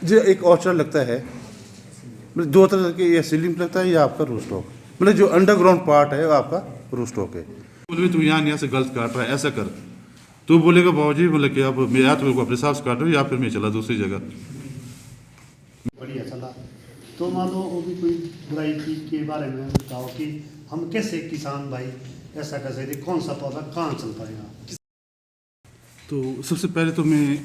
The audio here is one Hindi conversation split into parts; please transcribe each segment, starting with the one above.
जो एक ऑर्चर्ड लगता है, मतलब दो तरह के, या सीलिंग लगता है या आपका रूस्टॉक, मतलब जो अंडरग्राउंड पार्ट है वो आपका रूस्टॉक है। बोले तू यहाँ से गलत काट रहा है, ऐसा कर, तो बोलेगा बाबूजी मतलब कि अब मैं या तो मेरे को अपने हिसाब से काट रहा हूँ या फिर मैं चला दूसरी जगह। बढ़िया चला। तो मान लो वो भी कोई बुराई चीज़ के बारे में बताओ कि हम कैसे किसान भाई ऐसा कर सकते, कौन सा पौधा कहाँ चल पाएगा। तो सबसे पहले तो मैं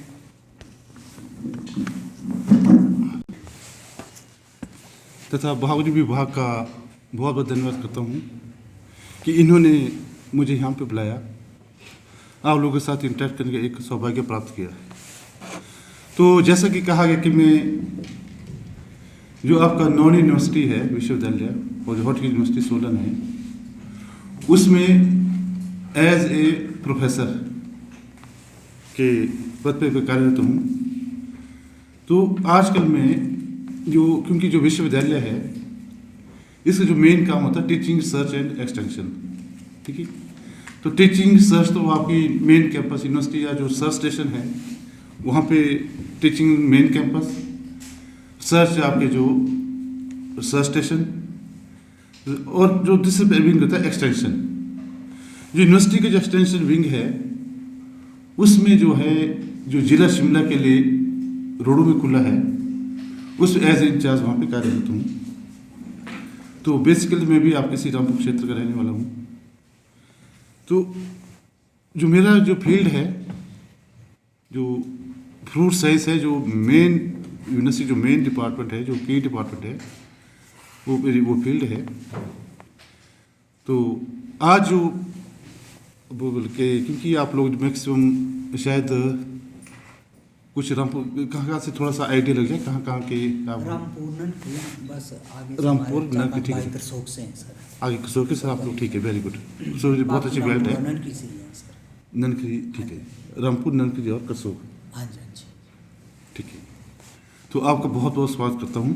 तथा बागवानी विभाग का बहुत बहुत धन्यवाद करता हूँ कि इन्होंने मुझे यहाँ पे बुलाया, आप लोगों के साथ इंटरेक्ट करने का एक सौभाग्य प्राप्त किया। तो जैसा कि कहा गया कि मैं जो आपका नॉन यूनिवर्सिटी है विश्वविद्यालय और जो हॉर्टिकल्चर यूनिवर्सिटी सोलन है, उसमें एज ए प्रोफेसर के पद पे कार्यरत हूँ। तो आजकल मैं क्योंकि जो विश्वविद्यालय है इसका जो मेन काम होता है टीचिंग रिसर्च एंड एक्सटेंशन, ठीक है। तो टीचिंग रिसर्च तो आपकी मेन कैंपस यूनिवर्सिटी या जो रिसर्च स्टेशन है वहाँ पे टीचिंग मेन कैंपस, रिसर्च आपके जो रिसर्च स्टेशन, और जो दूसरे विंग होता है एक्सटेंशन। जो यूनिवर्सिटी का जो एक्सटेंशन विंग है उसमें जो है जो जिला शिमला के लिए रोडों में खुला है, उस एज इंचार्ज वहाँ पे कार्यरत हूँ। तो बेसिकली मैं भी आपके श्री रामपुर क्षेत्र का रहने वाला हूँ। तो जो मेरा जो फील्ड है, जो फ्रूट साइंस है, जो मेन यूनिवर्सिटी जो मेन डिपार्टमेंट है, जो की डिपार्टमेंट है, वो मेरी वो फील्ड है। तो आज जो बोल के, क्योंकि आप लोग मैक्सिमम शायद कुछ रामपुर कहाँ से थोड़ा सा आइडिया लग जाए कहाँ के आप? रामपुर बस आगे रामपुर ननकी, ठीक है करसोग से हैं सर। आगे कसोर के सर आप लोग, ठीक है, वेरी गुड। सो बहुत अच्छी बेल्ट है ननकी से ही है सर। ननकी, ठीक है, रामपुर ननकी और कसोर, हाँ जी हाँ जी, ठीक है। तो आपका बहुत बहुत स्वागत करता हूँ।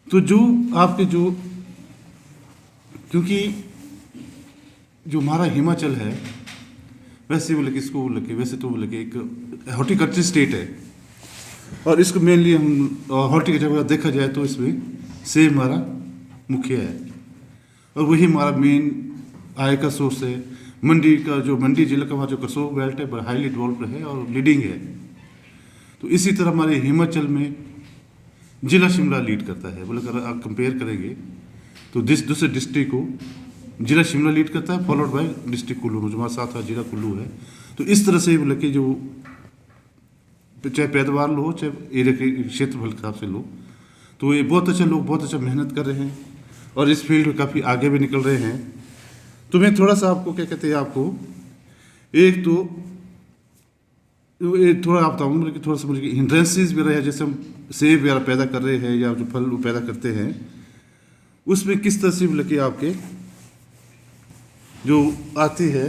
तो जो आपके जो, क्योंकि जो हमारा हिमाचल है वैसे बोले कि इसको बोले कि वैसे तो बोले कि एक हॉर्टिकल्चर स्टेट है, और इसको मेनली हम हॉर्टिकल्चर का देखा जाए तो इसमें सेब हमारा मुख्य है, और वही हमारा मेन आय का सोर्स है। मंडी का जो मंडी जिला का हमारा जो कसोर बेल्ट है हाईली डेवलप्ड है और लीडिंग है। तो इसी तरह हमारे हिमाचल में जिला शिमला लीड करता है। बोले अगर आप कंपेयर करेंगे तो दूसरे डिस्ट्रिक्ट को जिला शिमला लीड करता है, फॉलोड बाय डिस्ट्रिक्ट कुल्लू, जो हमारे साथ जिला कुल्लू है। तो इस तरह से बोले कि जो चाहे पैदावार लो चाहे एरिया के क्षेत्रफल के हिसाब से लो, तो ये बहुत अच्छा, लोग बहुत अच्छा मेहनत कर रहे हैं और इस फील्ड में काफ़ी आगे भी निकल रहे हैं। तो मैं थोड़ा सा आपको क्या कहते हैं, आपको एक तो ये थोड़ा आप बताऊँ मतलब कि थोड़ा सा मुझे हिंड्रेंसेस भी रहे हैं, जैसे हम सेब वगैरह पैदा कर रहे हैं या जो फल पैदा करते हैं उसमें किस तरह से बोले कि आपके जो आती है।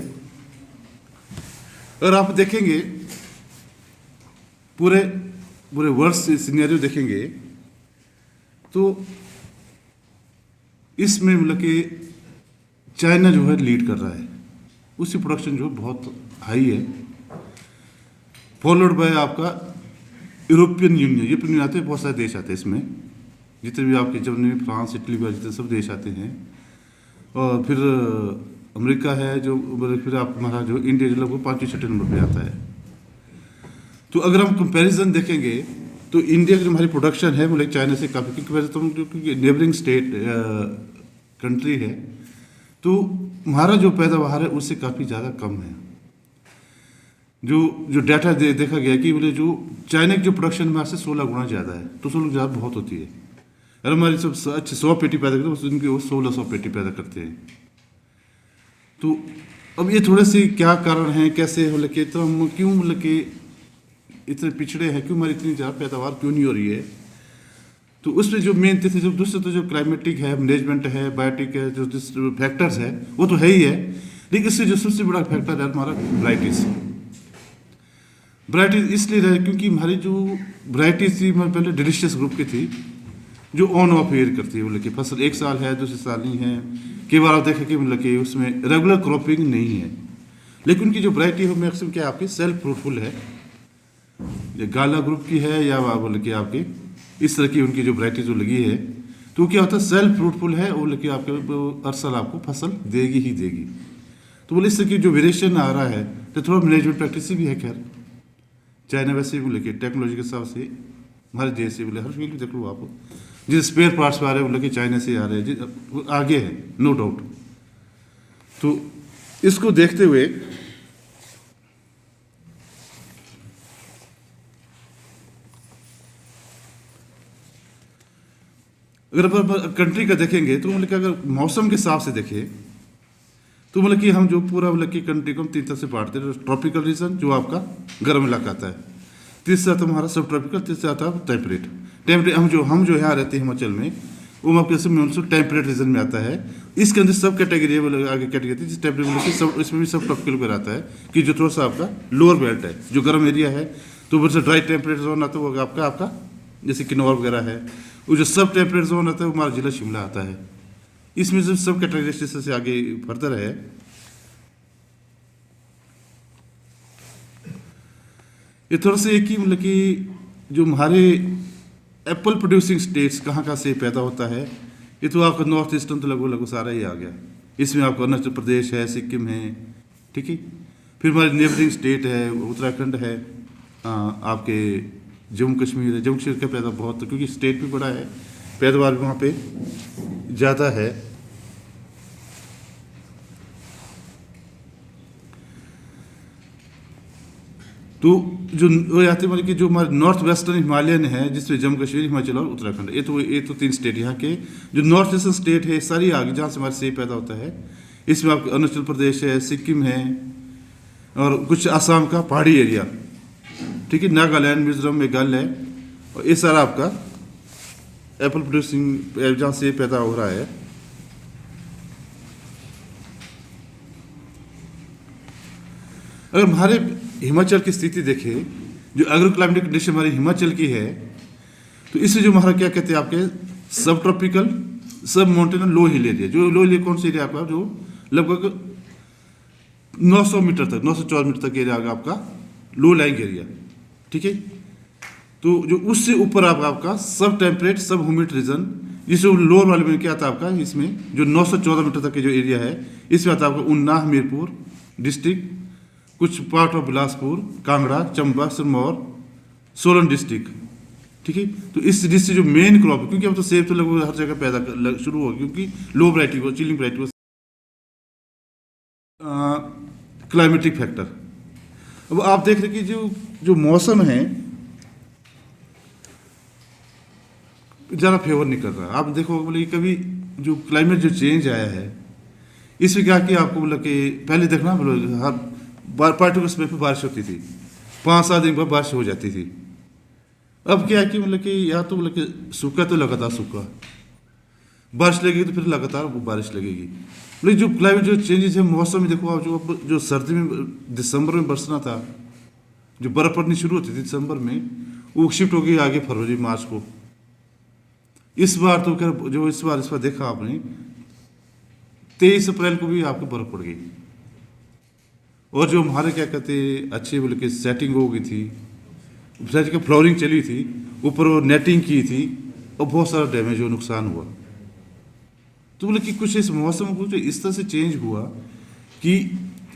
अगर आप देखेंगे पूरे वर्ल्ड से सिनेरियो देखेंगे तो इसमें मतलब कि चाइना जो है लीड कर रहा है, उसकी प्रोडक्शन जो बहुत हाई है, फॉलोड बाय आपका यूरोपियन यूनियन आते हैं, बहुत सारे देश आते हैं इसमें, जितने भी आपके जर्मनी, फ्रांस, इटली वगैरह जितने सब देश आते हैं, और फिर अमेरिका है जो, फिर आप हमारा जो इंडिया जो लगभग 5वें-6वें नंबर पे आता है। तो अगर हम कंपैरिजन देखेंगे तो इंडिया की जो हमारी प्रोडक्शन है मतलब चाइना से काफ़ी, क्योंकि नेबरिंग स्टेट कंट्री है, तो हमारा जो पैदावार है उससे काफ़ी ज़्यादा कम है। जो डाटा देखा गया कि बोले जो चाइना की जो प्रोडक्शन में से 16 गुना ज़्यादा है, तो 16 ज़्यादा बहुत होती है। अगर हमारी सब अच्छे 100 पेटी पैदा करते हैं उनके वो 1600 पेटी पैदा करते हैं। तो अब ये थोड़े से क्या कारण हैं, कैसे मतलब कि तो हम क्यों मतलब कि इतने पिछड़े हैं, क्यों हमारी इतनी ज़्यादा पैदावार क्यों नहीं हो रही है। तो उसमें जो मेन थे जो दूसरे तो जो क्लाइमेटिक है, मैनेजमेंट है, बायोटिक है, जो फैक्टर्स है वो तो है ही है, लेकिन इससे जो सबसे बड़ा फैक्टर है हमारा वैराइटीज़ इसलिए रहे क्योंकि हमारी जो वैराइटीज़ थी हमारे पहले डिलीशियस ग्रुप की थी, जो ऑन ऑफ एयर करती है, बोले कि फसल एक साल है दूसरे साल नहीं है, कई बार आप देखें कि मतलब कि उसमें रेगुलर क्रॉपिंग नहीं है, लेकिन उनकी जो वैरायटी है मैक्सिमम क्या आपकी सेल्फ फ्रूटफुल है, ये गाला ग्रुप की है या बोले कि आपकी इस तरह की उनकी जो वैरायटी जो लगी है, तो क्या होता है सेल्फ फ्रूटफुल है, वो लेके आपके हर साल आपको फसल देगी ही देगी। तो बोले इस तरह की जो वेरिएशन आ रहा है, तो थोड़ा मैनेजमेंट प्रैक्टिस भी है। खैर चाइना वैसे भी बोले कि टेक्नोलॉजी के हिसाब से हमारे देश से बोले हर फील्ड देख लो आप, जिस स्पेयर पार्ट्स आ रहे हैं बोले कि चाइना से आ रहे हैं, वो आगे है नो डाउट। तो इसको देखते हुए अगर अपन कंट्री का देखेंगे तो मतलब कि अगर मौसम के हिसाब से देखें तो मतलब कि हम जो पूरा मतलब कि कंट्री को हम 3 तरह से बांटते हैं। ट्रॉपिकल रीजन जो आपका गर्म इलाका आता है, तीसरा आता है हमारा सब ट्रॉपिकल, तीसरा आता है टेम्परेट। टेम्परेट हम जो यहाँ रहते हैं हिमाचल में, वो आपके टेम्परेट रीजन में आता है। इसके अंदर सब कैटेगरी है, आगे कैटेगरी जिस टेम्परेट सब, इसमें भी सब ट्रॉपिकल पर आता है कि जो थोड़ा सा आपका लोअर बेल्ट है, जो गर्म एरिया है, तो वैसे ड्राई टेम्परेट जोन आता है वो आपका जैसे किन्नौर वगैरह है। वो जो सब टेम्परेट जोन आता है वो हमारा जिला शिमला आता है। इसमें जो सब कैटेगरी से आगे फर्दर है। ये थोड़ा सा एक ही मतलब कि जो हमारे एप्पल प्रोड्यूसिंग स्टेट्स कहाँ से पैदा होता है, ये तो आपका नॉर्थ ईस्टर्न तो लगभग सारा ही आ गया। इसमें आपका अरुणाचल प्रदेश है, सिक्किम है, ठीक है। फिर हमारे नेबरिंग स्टेट है, उत्तराखंड है, आपके जम्मू कश्मीर है। जम्मू कश्मीर का पैदा बहुत, क्योंकि स्टेट भी बड़ा है, पैदावार भी वहाँ पे ज़्यादा है। तो जो वो आते मतलब कि जो हमारे नॉर्थ वेस्टर्न हिमालयन है, जिसमें जम्मू कश्मीर, हिमाचल और उत्तराखंड, ये तो 3 स्टेट यहाँ के। जो नॉर्थ ईस्टर्न स्टेट है सारी आगे जहाँ से हमारे सेब पैदा होता है, इसमें आपका अरुणाचल प्रदेश है, सिक्किम है, और कुछ आसाम का पहाड़ी एरिया, ठीक है, नागालैंड, मिजोरम, मेघालय, और ये सारा आपका एप्पल प्रोड्यूसिंग जहाँ से पैदा हो रहा है। अगर हमारे हिमाचल की स्थिति देखें, जो एग्रो क्लाइमेटिक कंडीशन हमारी हिमाचल की है, तो इससे जो हमारा क्या कहते हैं आपके सब ट्रॉपिकल, सब माउंटेन, लो हिल एरिया। जो लो हिल कौन सा एरिया आपका, जो लगभग 900 मीटर तक, 904 मीटर तक एरिया आपका लो लाइंग एरिया, ठीक है। तो जो उससे ऊपर आपका सब टेम्परेट, सब ह्यूमिड रीजन, जिससे लोअर वाले में क्या आता है आपका, इसमें जो 914 मीटर तक के जो एरिया है, इसमें आता है आपका उन्ना, हमीरपुर डिस्ट्रिक्ट, कुछ part of Bilaspur, Kangra, Chamba, Sirmaur, Solan district, ठीक है। तो इस जिससे जो मेन क्रॉप है, क्योंकि अब तो सेब तो लगभग हर जगह पैदा शुरू हो, क्योंकि लो वैरायटी को, चिलिंग वैरायटी को, क्लाइमेटिक फैक्टर। अब आप देख रहे कि जो मौसम है ज़्यादा फेवर नहीं कर रहा। आप देखो बोले कभी जो क्लाइमेट जो चेंज आया है, इसमें क्या कि आपको बोला कि पहले देखना बोलो हर पार्टिकुलर समय पर बारिश होती थी, 5-7 दिन बाद बारिश हो जाती थी। अब क्या है कि मतलब कि या तो मतलब कि सूखा तो लगातार सूखा, बारिश लगेगी तो फिर लगातार वो बारिश लगेगी। मतलब जो क्लाइमेट जो चेंजेस है मौसम में, देखो आप जो सर्दी में दिसंबर में बरसना था, जो बर्फ़ पड़नी शुरू होती थी दिसंबर में, वो शिफ्ट हो गई आगे फरवरी मार्च को। इस बार तो खैर जो इस बार देखा आपने 23 अप्रैल को भी आपको बर्फ़ पड़ गई। और जो हमारे क्या कहते अच्छी बोले कि सेटिंग हो गई थी, का फ्लोरिंग चली थी, ऊपर वो नेटिंग की थी, और बहुत सारा डैमेज हो, नुकसान हुआ। तो बोले कि कुछ इस मौसम को जो इस तरह से चेंज हुआ कि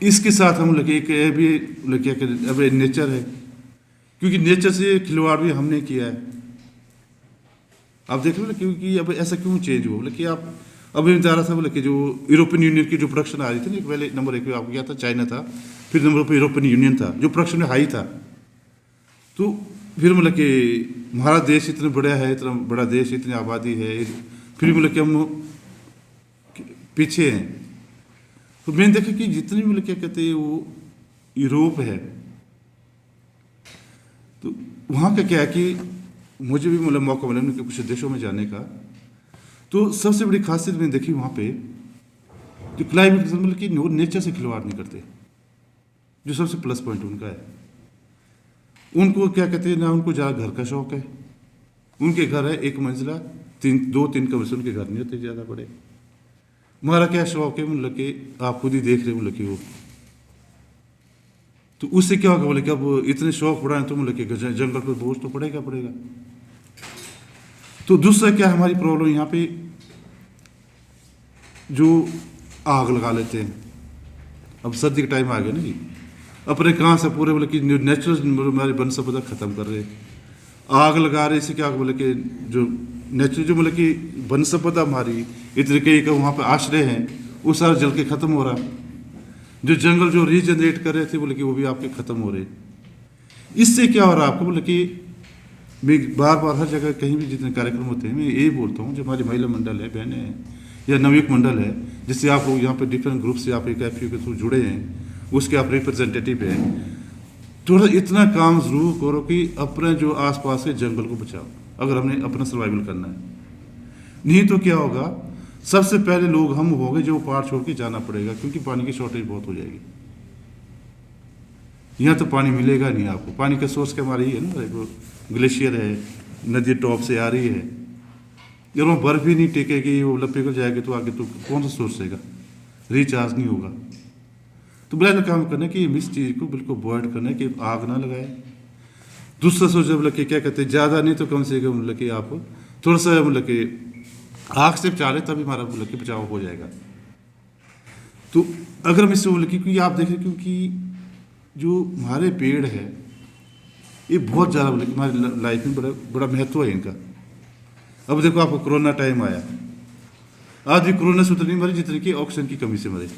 इसके साथ हम लोग एक भी क्या कहते अब नेचर है, क्योंकि नेचर से खिलवाड़ भी हमने किया है। आप देख लो ना, क्योंकि अब ऐसा क्यों चेंज हुआ, बोले कि आप अभी बता रहा था बोले कि जो यूरोपियन यूनियन की जो प्रोडक्शन आ रही थी ना, पहले नंबर 1 पे आपको क्या था, चाइना था, फिर नंबर पर यूरोपियन यूनियन था, जो प्रोडक्शन में हाई था। तो फिर मतलब कि हमारा देश इतना बड़ा है, इतना बड़ा देश, इतनी आबादी है, फिर मतलब कि हम पीछे हैं। तो मैंने देखा कि जितनी भी मतलब क्या कहते हैं वो यूरोप है, तो वहाँ का क्या है कि मुझे भी मतलब मौका मिला उनके कुछ देशों में जाने का। तो सबसे बड़ी खासियत मैंने देखी वहाँ पे, जो क्लाइमेट मतलब कि नेचर से खिलवाड़ नहीं करते, जो सबसे प्लस पॉइंट उनका है। उनको क्या कहते हैं ना, उनको ज़्यादा घर का शौक है। उनके घर है 1 मंजिला, 2-3 कमरे से उनके घर नहीं होते ज़्यादा बड़े। हमारा क्या शौक है मतलब कि आप खुद ही देख रहे हो मतलब कि वो। तो उससे क्या होगा बोले कि अब इतने शौक बढ़ाएं तो बोले कि जंगल पर बोझ तो पड़ेगा पड़ेगा। तो दूसरा क्या हमारी प्रॉब्लम यहाँ पे, जो आग लगा लेते हैं। अब सर्दी का टाइम आ गया ना जी, अपने कहाँ से पूरे बोले कि नेचुरल हमारी वन संपदा खत्म कर रहे, आग लगा रहे। इससे क्या बोले कि जो नेचुरल जो बोले कि वन संपदा हमारी इतने कई का वहाँ पे आश्रय हैं वो सारा जल के खत्म हो रहा। जो जंगल जो रीजनरेट कर रहे थे बोले कि वो भी आपके खत्म हो रहे। इससे क्या हो रहा है आपको बोले कि मैं बार बार हर जगह कहीं भी जितने कार्यक्रम होते हैं मैं यही बोलता हूँ, जो हमारी महिला मंडल है, बहनें हैं या नवयुवक मंडल है, जिससे आप लोग यहाँ पे डिफरेंट ग्रुप से आप एक FPO के थ्रू जुड़े हैं, उसके आप रिप्रेजेंटेटिव हैं, थोड़ा इतना काम जरूर करो कि अपने जो आसपास के जंगल को बचाओ, अगर हमने अपना सर्वाइवल करना है। नहीं तो क्या होगा, सबसे पहले लोग हम होंगे जो पहाड़ छोड़ के जाना पड़ेगा, क्योंकि पानी की शॉर्टेज बहुत हो जाएगी। यहाँ तो पानी मिलेगा नहीं आपको। पानी का सोर्स क्या हमारा ही है ना, ग्लेशियर है, नदी टॉप से आ रही है। जब वो बर्फ ही नहीं टेकेगी, वो लपेट जाएगी तो आगे तो कौन सा सोर्स रहेगा, रिचार्ज नहीं होगा। तो बड़ा काम करना कि इस चीज़ को बिल्कुल अवॉइड करना है कि आग ना लगाए। दूसरा सोच मतलब कि क्या कहते हैं, ज़्यादा नहीं तो कम से कम मतलब कि आप थोड़ा सा मतलब कि आग से बचा ले, तभी हमारा मतलब कि बचाव हो जाएगा। तो अगर हम इससे बोले क्योंकि आप देखें, क्योंकि जो हमारे पेड़ है ये बहुत ज़्यादा बोले कि हमारी लाइफ में बड़ा बड़ा महत्व है इनका। अब देखो आपको कोरोना टाइम आया, आज भी कोरोना से उतनी मरी जितनी कि ऑक्सीजन की कमी से मरे।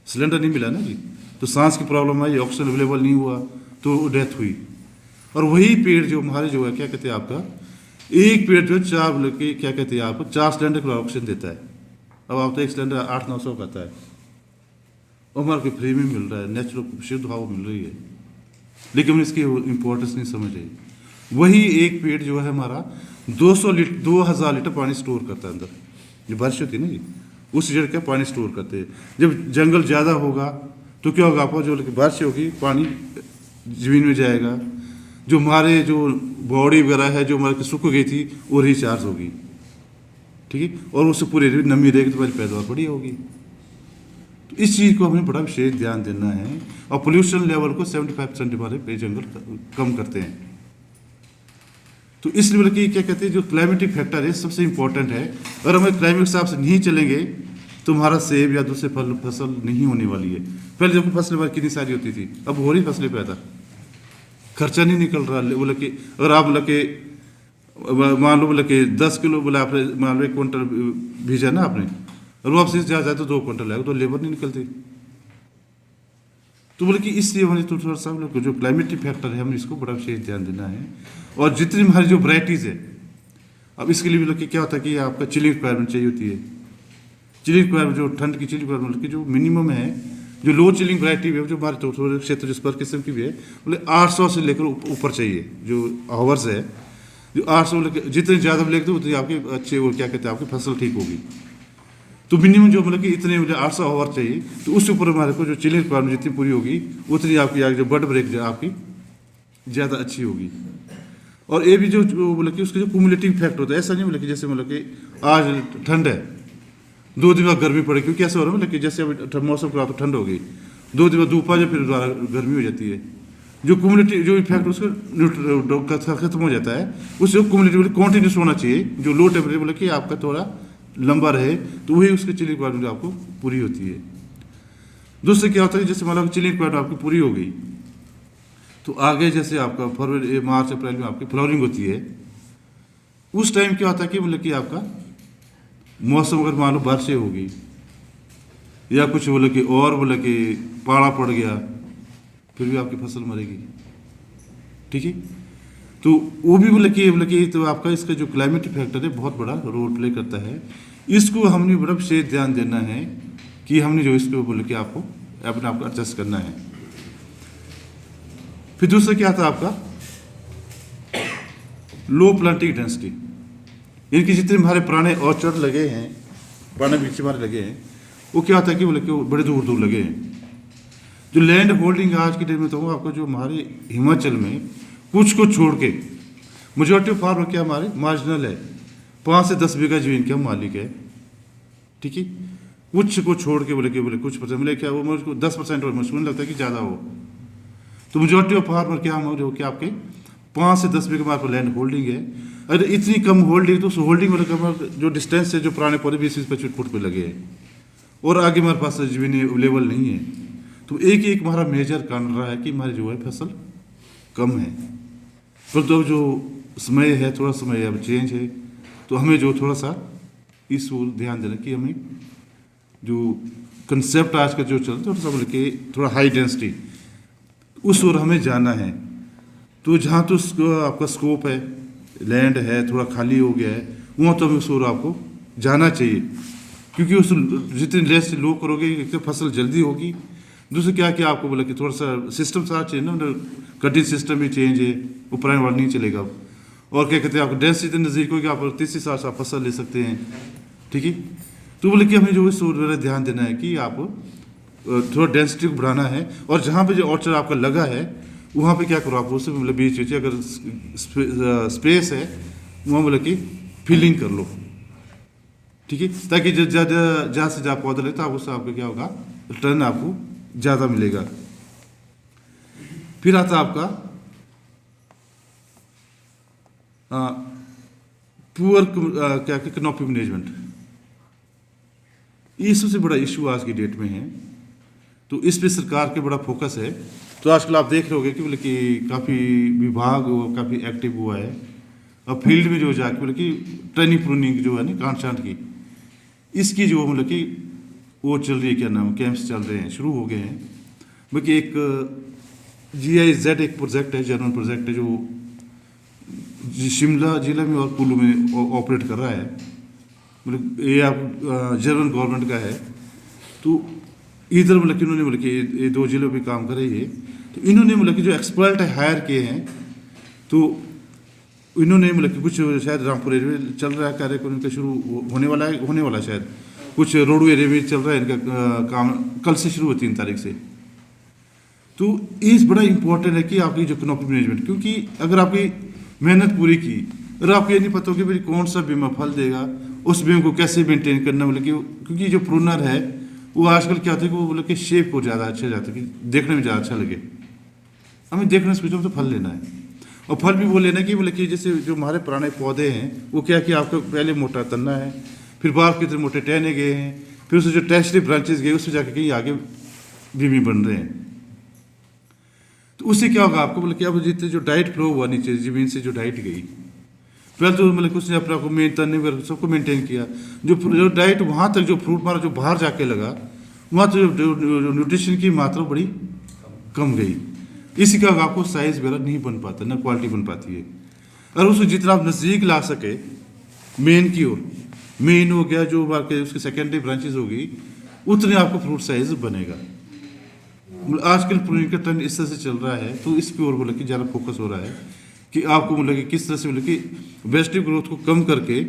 सिलेंडर नहीं मिला ना जी, तो सांस की प्रॉब्लम आई, ऑक्सीजन अवेलेबल नहीं हुआ तो डेथ हुई। और वही पेड़ जो हमारे जो है क्या कहते हैं आपका, एक पेड़ जो 4 बोले कि क्या कहते हैं आपको 4 सिलेंडर का ऑक्सीजन देता है। अब आप तो एक सिलेंडर 800-900 का आता है, और हमारे को फ्री में मिल रहा है, नेचुरल शुद्ध हवा मिल रही है, लेकिन हम इसकी इम्पोर्टेंस नहीं समझ रहे। वही एक पेड़ जो है हमारा 2000 लीटर पानी स्टोर करता है अंदर। जो बारिश होती है ना जी, उस जड़ का पानी स्टोर करते हैं। जब जंगल ज़्यादा होगा तो क्या होगा, आपको जो बारिश होगी पानी जमीन में जाएगा, जो हमारे जो बॉडी वगैरह है जो हमारे सूख गई थी वो रिचार्ज होगी, ठीक है, और उससे पूरी नमी रहेगी तो हमारी पैदावार बड़ी होगी। तो इस चीज़ को हमें बड़ा विशेष ध्यान देना है। और पोल्यूशन लेवल को 75% हमारे पे जंगल कम करते हैं। तो इसलिए मतलब कि क्या कहते हैं, जो क्लाइमेटिक फैक्टर है सबसे इम्पोर्टेंट है। अगर हमें क्लाइमेट के हिसाब से नहीं चलेंगे तो हमारा सेब या दूसरे फसल नहीं होने वाली है। पहले जो फसलें हमारी कितनी सारी होती थी, अब हो रही फसलें पैदा, खर्चा नहीं निकल रहा। बोले कि अगर आप बोले कि मान लो बोले कि 10 किलो बोले आपने मान लो 1 क्विंटल भेजा ना आपने, और वो आपसे ज़्यादा तो 2 क्विंटल आएगा, तो लेबर नहीं निकलती। तो बोले कि इसलिए हमें तो थोड़ा सा जो क्लाइमेटिक फैक्टर है हमें इसको बड़ा विशेष ध्यान देना है। और जितनी हमारी जो वैराइटीज़ है, अब इसके लिए भी लोग क्या होता है कि आपका चिलिंग रिक्वायरमेंट चाहिए होती है। चिलिंग रिक्वायरमेंट जो ठंड की चिलिंग रिक्वायरमेंट की जो मिनिमम है, जो लो चिलिंग वैरायटी है जो हमारे थोड़े क्षेत्र जिस पर किस्म की भी है, बोले 800 से लेकर ऊपर चाहिए जो आवर्स है। जो 800 लेकर जितने ज़्यादा लेते उतनी आपके अच्छे वो क्या कहते हैं आपकी फसल ठीक होगी। तो मिनिमम जो मतलब कि इतने 800 आवर चाहिए, तो उसके ऊपर हमारे को जो चिलिंग रिक्वायरमेंट जितनी पूरी होगी उतनी आपकी आगे जो बर्ड ब्रेक जो आपकी ज़्यादा अच्छी होगी। और ये भी जो मतलब कि उसका जो कुमुलेटिव इफेक्ट होता है, ऐसा नहीं मतलब कि जैसे मतलब कि आज ठंड है 2 दिन बाद गर्मी पड़ेगी, क्योंकि ऐसा हो रहा है मतलब कि जैसे अभी मौसम खराब तो ठंड हो गई, 2 दिन बाद धूप आ जाए फिर दोबारा गर्मी हो जाती है। जो कुमुलेटिव जो इफेक्ट उसका खत्म हो जाता है, उससे कुमुलेटिव कॉन्टीन्यूस होना चाहिए। जो लो टेम्परेचर मतलब कि आपका थोड़ा लंबा रहे, तो वही उसकी चिलिंग रिक्वायरमेंट आपको पूरी होती है। दूसरे क्या होता है, जैसे मतलब चिलिंग रिक्वायरमेंट आपकी पूरी हो गई तो आगे जैसे आपका फरवरी मार्च अप्रैल में आपकी फ्लावरिंग होती है, उस टाइम क्या होता है कि मतलब कि आपका मौसम अगर मान लो बारिशें होगी या कुछ बोले कि और बोले कि पाला पड़ गया, फिर भी आपकी फसल मरेगी, ठीक है। तो वो भी बोले कि तो आपका इसका जो क्लाइमेटिक फैक्टर है बहुत बड़ा रोल प्ले करता है। इसको हमने बड़ा विशेष ध्यान देना है कि हमने जो इसको बोले कि आपको अपने आप को एडजस्ट करना है। फिर दूसरा क्या था आपका लो प्लांटिंग डेंसिटी। इनकी जितने हमारे पुराने ऑर्चर्ड लगे हैं, पुराने वृक्ष हमारे लगे हैं, वो क्या होता है कि बोले कि वो बड़े दूर दूर लगे हैं। जो लैंड होल्डिंग आज के डेट में तो आपको जो हमारे हिमाचल में कुछ को छोड़ के मेजॉरिटी ऑफ फार्मर क्या हमारे मार्जिनल है, 5 से 10 बीघा जमीन के हम मालिक है, ठीक है। कुछ को छोड़ के बोले कुछ परसेंट बोले क्या वो मुझको 10% और मुझको नहीं लगता कि ज़्यादा हो, तो मेजोरिटी ऑफ फार्मर क्या हम जो कि आपके 5 से 10 बीघे हमारे पास लैंड होल्डिंग है। अगर इतनी कम होल्डिंग तो उस होल्डिंग में जो डिस्टेंस है जो पुराने पौधे 20-25 फुट पे लगे हैं और आगे हमारे पास जमीन अवेलेबल नहीं है, तो एक एक हमारा मेजर कारण रहा है कि हमारी जो है फसल कम है। पर तो जो समय है थोड़ा समय अब चेंज है, तो हमें जो थोड़ा सा इस ओर ध्यान देना कि हमें जो कंसेप्ट आज का जो चल रहा है थोड़ा सा बोल के थोड़ा हाई डेंसिटी उस ओर हमें जाना है। तो जहाँ तो आपका स्कोप है, लैंड है, थोड़ा खाली हो गया है, वहाँ तो हमें उस ओर आपको जाना चाहिए, क्योंकि उस जितनी लेस लो करोगे एक तो फसल जल्दी होगी। दूसरा क्या क्या आपको बोला कि थोड़ा सा सिस्टम सारा चेंज ना, कटिंग सिस्टम भी चेंज है, वो पुराने वाला नहीं चलेगा अब। और क्या कहते हैं आपको डेंसिटी नज़दीक होगी, आप 30 साल से आप फसल ले सकते हैं, ठीक है। तो बोले कि हमें जो इस ओर ध्यान देना है कि आप थोड़ा डेंसिटी को बढ़ाना है, और जहाँ पे जो ऑर्चर आपका लगा है वहाँ पे क्या करो आप उससे मतलब बीच बीच अगर स्पेस है वहाँ बोले कि फिलिंग कर लो, ठीक है, ताकि ज़्यादा से ज़्यादा पौधा लेता आप उससे आपका क्या होगा रिटर्न आपको ज़्यादा मिलेगा। फिर आता आपका पुअर क्या कैनोपी मैनेजमेंट। ये सबसे बड़ा इशू आज की डेट में है, तो इस पे सरकार के बड़ा फोकस है। तो आजकल आप देख रहे होंगे कि बोले कि काफ़ी विभाग काफ़ी एक्टिव हुआ है, और फील्ड में जो जाके बोले कि ट्रेनिंग प्रूनिंग जो है ना कांट छांट की, इसकी जो मतलब कि वो चल रही है, क्या नाम कैंप्स चल रहे हैं, शुरू हो गए हैं। बल्कि एक GIZ एक प्रोजेक्ट है, जर्मन प्रोजेक्ट है, जो शिमला जिला में और कुल्लू में ऑपरेट कर रहा है। मतलब ये आप जर्मन गवर्नमेंट का है। तो इधर मतलब कि इन्होंने मतलब कि ये 2 जिलों पे काम कर रही है। तो इन्होंने मतलब कि जो एक्सपर्ट हायर किए हैं, तो इन्होंने मतलब कि कुछ शायद रामपुर एरिया में चल रहा है कार्यक्रम इनका शुरू होने वाला है शायद, कुछ रोडू एरिया में चल रहा है इनका काम, कल से शुरू हुआ 3 तारीख से। तो इस बड़ा इंपॉर्टेंट है कि आपकी जो कैनोपी मैनेजमेंट, क्योंकि अगर आपकी मेहनत पूरी की और आपको ये नहीं पता हो कि भाई कौन सा बीमा फल देगा, उस बीमा को कैसे मेंटेन करना, मतलब कि क्योंकि जो प्रूनर है वो आजकल क्या होता है कि वो मतलब कि शेप को ज़्यादा अच्छा जाता है कि देखने में ज़्यादा अच्छा लगे। हमें देखने से पीछे तो फल लेना है, और फल भी वो लेना है कि मतलब कि जैसे जो हमारे पुराने पौधे हैं वो क्या कि आपको पहले मोटा तन्ना है, फिर बाहर कितने मोटे टहने गए हैं, फिर उससे जो टेस्टली ब्रांचेस गए उससे जाके कहीं आगे बीमी बन रहे हैं। तो उससे क्या होगा आपको मतलब कि अब जितने जो डाइट फ्लो हुआ नीचे जमीन से जो डाइट गई, पहले तो मतलब उसने अपने आप को तन्ने सबको मेंटेन किया, जो डाइट वहाँ तक जो फ्रूट मारा जो बाहर जाके लगा वहाँ तो जो न्यूट्रिशन की मात्रा बड़ी कम गई। इसी का आपको साइज वगैरह नहीं बन पाता, ना क्वालिटी बन पाती है। और उसको जितना आप नज़दीक ला सके मेन की ओर, मेन हो गया जो आपके उसकी सेकेंडरी ब्रांचेस होगी, उतने आपको फ्रूट साइज बनेगा। आजकल प्रूनिंग का ट्रेंड इस तरह से चल रहा है, तो इस पे और बोला कि ज़्यादा फोकस हो रहा है कि आपको मतलब कि किस तरह से मतलब कि वेजिटेटिव ग्रोथ को कम करके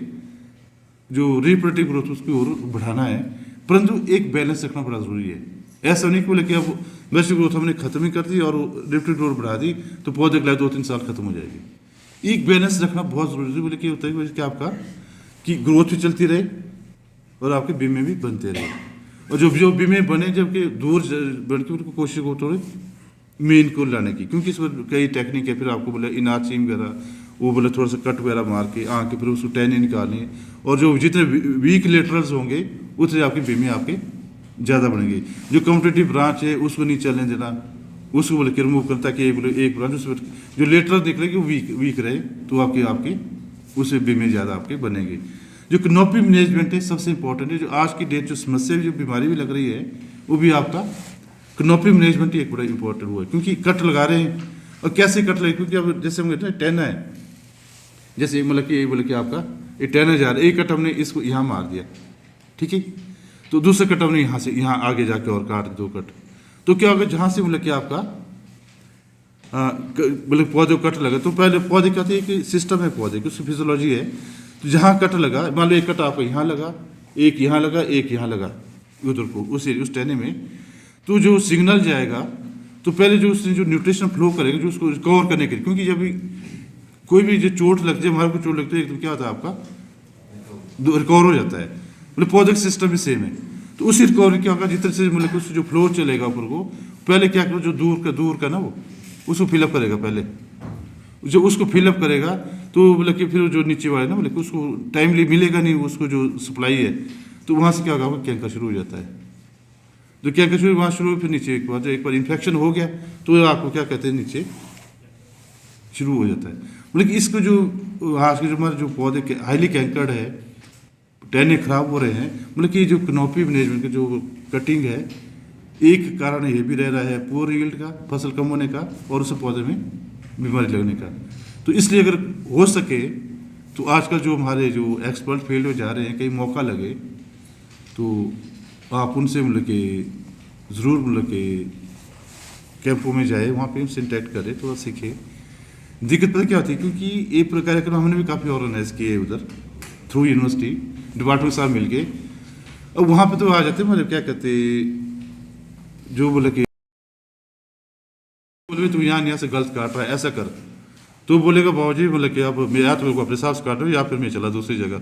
जो रिप्रोडक्टिव ग्रोथ उसकी ओर बढ़ाना है, परंतु एक बैलेंस रखना बड़ा ज़रूरी है। ऐसा नहीं कि बोले कि अब वेजिटेटिव ग्रोथ हमने खत्म ही कर दी और रिप्रोडक्टिव ग्रोथ बढ़ा दी तो पौधे के लिए 2-3 साल खत्म हो जाएगी। एक बैलेंस रखना बहुत ज़रूरी है। बोले कि होता है कि आपका कि ग्रोथ भी चलती रहे और आपके बीमे भी बनते रहे, और जो बीमे बने जबकि दूर बन के उनको कोशिश को थोड़ी मेन को लाने की, क्योंकि इसमें कई टेक्निक है। फिर आपको बोले इनाचिंग वगैरह वो बोले थोड़ा सा कट वगैरह मार के आके फिर उसको टहनी निकालनी, और जो जितने वीक लेटरल्स होंगे उतने आपके बीमे आपके ज़्यादा बनेंगे। जो कम्पिटेटिव ब्रांच है उसको नहीं चलने देना, उसको बोले कि रिमूव करता कि बोले एक ब्रांच उसमें जो लेटरल निकलेगी वो वीक रहे, तो आपके उससे बीमे ज़्यादा आपके बनेंगे। जो कैनोपी मैनेजमेंट है सबसे इंपॉर्टेंट है। जो आज की डेट जो समस्या जो बीमारी भी लग रही है वो भी आपका कैनोपी मैनेजमेंट ही एक बड़ा इंपॉर्टेंट हुआ है, क्योंकि कट लगा रहे हैं। और कैसे कट लगे, क्योंकि अब जैसे हम कहते हैं टहना है, जैसे मतलब कि बोले कि आपका ये टहना जा रहा है, एक कट हमने इसको यहाँ मार दिया, ठीक है, तो दूसरा कट हमने यहाँ से यहाँ आगे जाके और काट 2 कट, तो क्या होगा जहाँ से मतलब कि आपका बोले पौधे को कट लगा, तो पहले पौधे कहते हैं कि सिस्टम है पौधे की, उसकी फिजियोलॉजी है। तो जहाँ कट लगा, मान लो एक कट आपको यहाँ लगा, एक यहाँ लगा, एक यहाँ लगा उधर को उस टहने में, तो जो सिग्नल जाएगा तो पहले जो उसने जो न्यूट्रिशन फ्लो करेगा जो उसको रिकवर करने के लिए, क्योंकि जब भी कोई भी जो चोट लगती है, हमारे को चोट लगती है तो क्या होता है आपका रिकवर हो जाता है, मतलब पौधे का सिस्टम भी सेम है। तो उसी रिकवरी क्या होगा जितने से मतलब उससे जो फ्लो चलेगा ऊपर को, पहले क्या करो जो दूर का ना वो उसको फिलअप करेगा पहले। जब उसको फिलअप करेगा तो बोले कि फिर जो नीचे वाले ना बोले कि उसको टाइमली मिलेगा नहीं उसको जो सप्लाई है, तो वहाँ से क्या होगा, आपका कैंकर शुरू हो जाता है। जो कैंकर शुरू वहाँ शुरू फिर नीचे एक बार इन्फेक्शन हो गया तो आपको क्या कहते हैं नीचे शुरू हो जाता है। मतलब कि इसको जो आज के जो हमारे जो पौधे हाईली कैंकर्ड है, टहने खराब हो रहे हैं, मतलब कि जो कनोपी मैनेजमेंट की जो कटिंग है, एक कारण ये भी रह रहा है पुअर यील्ड का, फसल कम होने का, और उस पौधे में बीमारी लगने का। तो इसलिए अगर हो सके तो आजकल जो हमारे जो एक्सपर्ट फील्ड में जा रहे हैं, कहीं मौका लगे तो आप उनसे मतलब कि ज़रूर मतलब कि कैंपों में जाए, वहाँ पे इंटरेक्ट करें, थोड़ा सीखें। दिक्कत पता क्या होती है, क्योंकि एक कार्यक्रम हमने भी काफ़ी ऑर्गेनाइज किए उधर थ्रू यूनिवर्सिटी डिपार्टमेंट साहब मिल के। अब वहाँ पे तो आ जाते मतलब क्या कहते जो बोले कि बोले तू यहाँ से गलत काट रहा है, ऐसा कर, तो बोलेगा बाबूजी बोले कि अब मैं या तो मेरे को अपने हिसाब से काट रहा हूँ या फिर मैं चला दूसरी जगह।